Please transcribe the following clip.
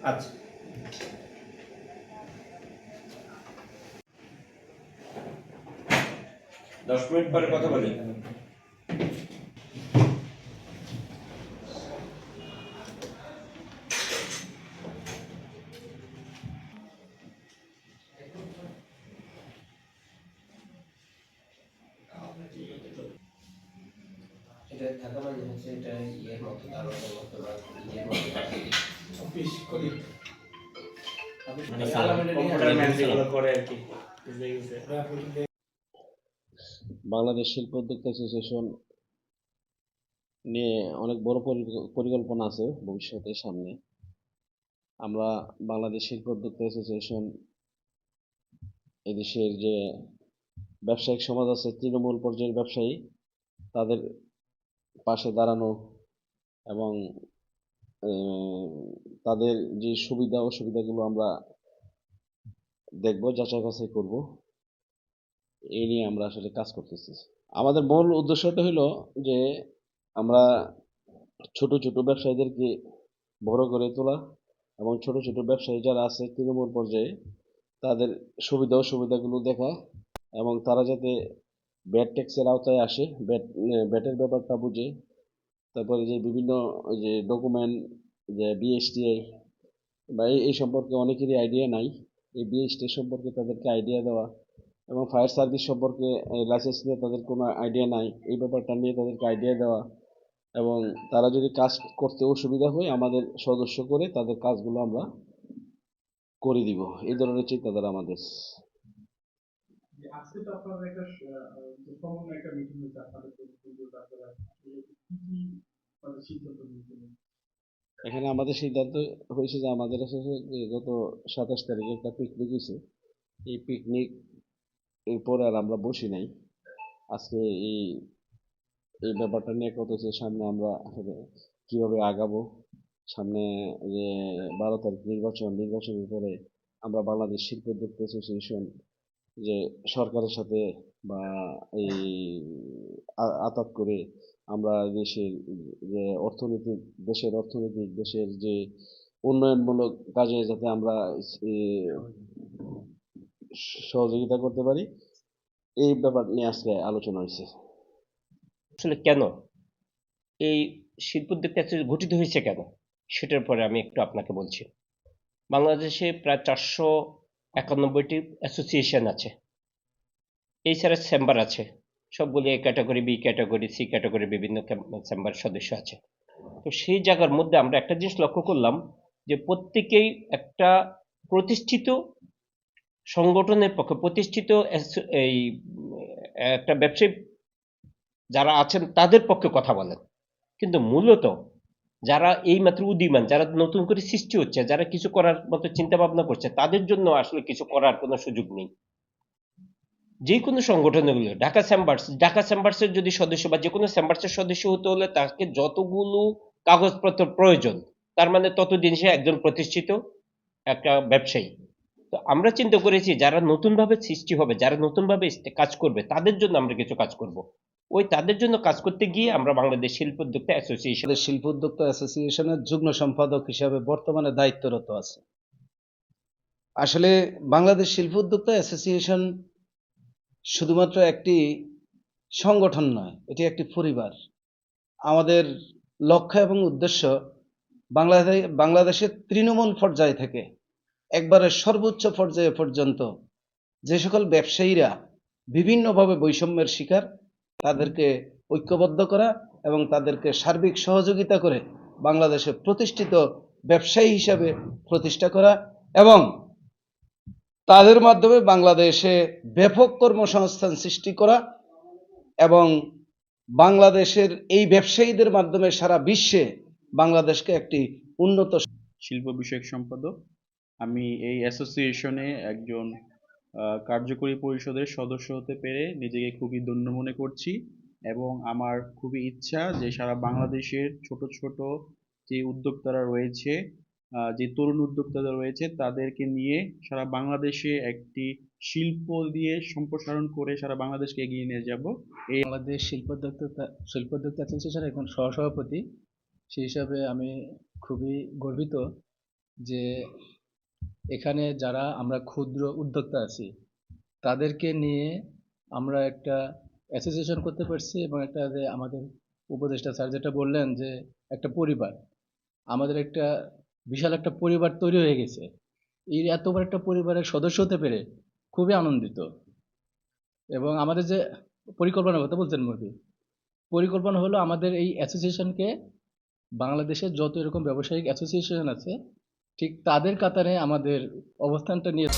আচ্ছা, 10 মিনিট পরে কথা বলি। এটা থাকা মানে হচ্ছে এটা ইয়ের মতো দারোয়ানের মতো বা ইয়ের মতো অফিস করি মানে কম্পিউটার ম্যান যেগুলো করে আর কি। বাংলাদেশ শিল্প উদ্যোক্তা অ্যাসোসিয়েশন নিয়ে অনেক বড় পরিকল্পনা আছে ভবিষ্যতে সামনে। আমরা বাংলাদেশ শিল্প উদ্যোক্তা অ্যাসোসিয়েশন এদেশের যে ব্যবসায়িক সমাজ আছে, তৃণমূল পর্যায়ের ব্যবসায়ী, তাদের পাশে দাঁড়ানো এবং তাদের যে সুবিধা অসুবিধাগুলো আমরা দেখব, যাচাই বাছাই করব। এই নিয়ে আমরা আসলে কাজ করতেছি। আমাদের মূল উদ্দেশ্যটা হলো যে আমরা ছোট ছোট ব্যবসায়ীদেরকে বড় করে তোলা এবং ছোট ছোট ব্যবসায়ী যারা আছে তৃণমূল পর্যায়ে তাদের সুবিধা অসুবিধাগুলো দেখা এবং তারা যাতে ব্যাট ট্যাক্সের আওতায় আসে, ব্যাটের ব্যাপারটা বুঝে, তারপরে যে বিভিন্ন যে ডকুমেন্ট, যে বিএসটিআই বা এই সম্পর্কে অনেকেরই আইডিয়া নাই, এই বিএসটি সম্পর্কে তাদেরকে আইডিয়া দেওয়া এবং ফায়ার সার্ভিস সম্পর্কে লাইসেন্স নিয়ে তাদের কোনো আইডিয়া নাই, এই ব্যাপারটা নিয়ে তাদেরকে আইডিয়া দেওয়া এবং তারা যদি কাজ করতে অসুবিধা হয় আমাদের সদস্য করে তাদের কাজগুলো আমরা করে দিব, এই ধরনের চিন্তাধারা আমাদের। আজকে তো আপনাদের একটা সমন্বয় একটা মিটিং হয়েছে আপনাদের আপনারা কি কি মানে সিদ্ধান্ত নিয়েছিলেন? এখানে আমাদের সিদ্ধান্ত হয়েছে যে আমাদের আসলে গত 27 তারিখে একটা পিকনিক হয়েছে, এই পিকনিক এরপরে আর আমরা বসি নাই। আজকে এই এই ব্যাপারটা নিয়ে কত সামনে আমরা আসলে কিভাবে আগাবো, সামনে যে 12 তারিখ নির্বাচনের পরে আমরা বাংলাদেশ শিল্প উদ্যোক্তা অ্যাসোসিয়েশন যে সরকারের সাথে বা এই আতাত করে আমরা দেশের অর্থনৈতিক দেশের যে উন্নয়নমূলক কাজে যাতে আমরা সহযোগিতা করতে পারি, এই ব্যাপার নিয়ে আজকে আলোচনা হয়েছে। আসলে কেন এই শিল্প উদ্যোক্তা গঠিত হয়েছে কেন সেটার পরে আমি একটু আপনাকে বলছি। বাংলাদেশে প্রায় 491টি অ্যাসোসিয়েশন আছে, এছাড়া চেম্বার আছে, সবগুলি A category, B category, C category, বিভিন্ন চেম্বার সদস্য আছে। তো সেই জায়গার মধ্যে আমরা একটা জিনিস লক্ষ্য করলাম যে প্রত্যেকেই একটা প্রতিষ্ঠিত সংগঠনের পক্ষে, প্রতিষ্ঠিত এই একটা ব্যবসায়ী যারা আছেন তাদের পক্ষে কথা বলেন, কিন্তু মূলত যারা এই মাত্র উদীয়মান, যারা নতুন করে সৃষ্টি হচ্ছে, যারা কিছু করার মতো চিন্তা ভাবনা করছে, তাদের জন্য আসলে কিছু করার কোনো সুযোগ নেই। যে কোনো সংগঠনগুলো, ঢাকা চেম্বার্সের যদি সদস্য বা যে কোনো চেম্বার্সের সদস্য হতে হলে তাকে যতগুলো কাগজপত্র প্রয়োজন, তার মানে ততদিন সে একজন প্রতিষ্ঠিত একটা ব্যবসায়ী। তো আমরা চিন্তা করেছি যারা নতুনভাবে সৃষ্টি হবে, যারা নতুনভাবে কাজ করবে, তাদের জন্য আমরা কিছু কাজ করব। ওই তাদের জন্য কাজ করতে গিয়ে আমরা বাংলাদেশ শিল্প উদ্যোক্তা অ্যাসোসিয়েশন শিল্প উদ্যোক্তা অ্যাসোসিয়েশনের যুগ্ম সম্পাদক হিসাবে বর্তমানে দায়িত্বরত আছে। আসলে বাংলাদেশ শিল্প উদ্যোক্তা অ্যাসোসিয়েশন শুধুমাত্র একটি সংগঠন নয়, এটি একটি পরিবার। আমাদের লক্ষ্য এবং উদ্দেশ্য বাংলাদেশের তৃণমূল পর্যায় থেকে একবারে সর্বোচ্চ পর্যায়ে পর্যন্ত যে সকল ব্যবসায়ীরা বিভিন্নভাবে বৈষম্যের শিকার, তাদেরকে ঐক্যবদ্ধ করা এবং তাদেরকে সার্বিক সহযোগিতা করে বাংলাদেশে প্রতিষ্ঠিত ব্যবসায়ী হিসাবে প্রতিষ্ঠা করা এবং তাদের মাধ্যমে বাংলাদেশে ব্যাপক কর্মসংস্থান সৃষ্টি করা এবং বাংলাদেশের এই ব্যবসায়ীদের মাধ্যমে সারা বিশ্বে বাংলাদেশকে একটি উন্নত শিল্প বিষয়ক সম্পাদক। আমি এই অ্যাসোসিয়েশনে একজন কার্যকরী পরিষদের সদস্য হতে পেরে নিজেকে খুবই ধন্য মনে করছি এবং আমার খুবই ইচ্ছা যে সারা বাংলাদেশের ছোট ছোট যে উদ্যোক্তারা রয়েছে, যে তরুণ উদ্যোক্তারা রয়েছে, তাদেরকে নিয়ে সারা বাংলাদেশে একটি শিল্প দিয়ে সম্প্রসারণ করে সারা বাংলাদেশকে এগিয়ে নিয়ে যাব। এই বাংলাদেশ শিল্প উদ্যোক্তা অ্যাসোসিয়েশনের এখন সহসভাপতি, সেই হিসাবে আমি খুবই গর্বিত যে এখানে যারা আমরা ক্ষুদ্র উদ্যোক্তা আছি তাদেরকে নিয়ে আমরা একটা অ্যাসোসিয়েশন করতে পারছি, এবং একটা যে আমাদের উপদেষ্টা স্যার যেটা বললেন যে একটা পরিবার, আমাদের একটা বিশাল একটা পরিবার তৈরি হয়ে গেছে। এই এত বড় একটা পরিবারের সদস্য হতে পেরে খুবই আনন্দিত। এবং আমাদের যে পরিকল্পনার কথা বলছেন মুরবি, পরিকল্পনা হলো আমাদের এই অ্যাসোসিয়েশনকে বাংলাদেশের যত এরকম ব্যবসায়িক অ্যাসোসিয়েশন আছে ঠিক তাদের কাতারে আমাদের অবস্থানটা নিয়ে